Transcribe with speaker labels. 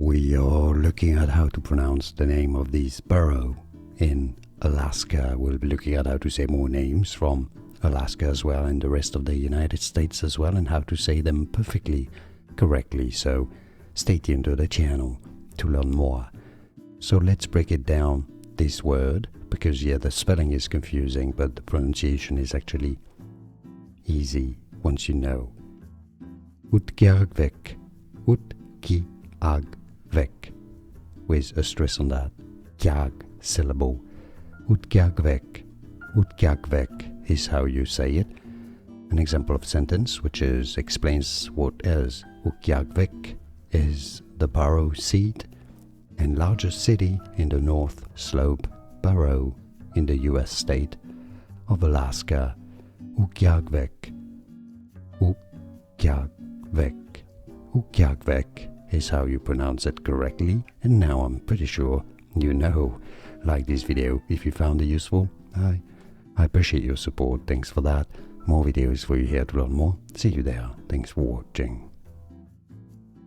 Speaker 1: We are looking at how to pronounce the name of this borough in Alaska. We'll be looking at how to say more names from Alaska as well and the rest of the United States as well, and how to say them perfectly correctly. So stay tuned to the channel to learn more. So let's break it down, this word, because the spelling is confusing, but the pronunciation is actually easy once you know. Utqiagvik, Utqiagvik, with a stress on that Utqiag syllable. Utqiagvik, Utqiagvik is how you say it. An example of sentence which explains what is Utqiagvik is the borough seat and largest city in the North Slope borough in the US state of Alaska. Utqiagvik, Utqiagvik, Utqiagvik is how you pronounce it correctly, and now I'm pretty sure you know. Like this video if you found it useful. I appreciate your support, thanks for that. More videos for you here to learn more. See you there. Thanks for watching.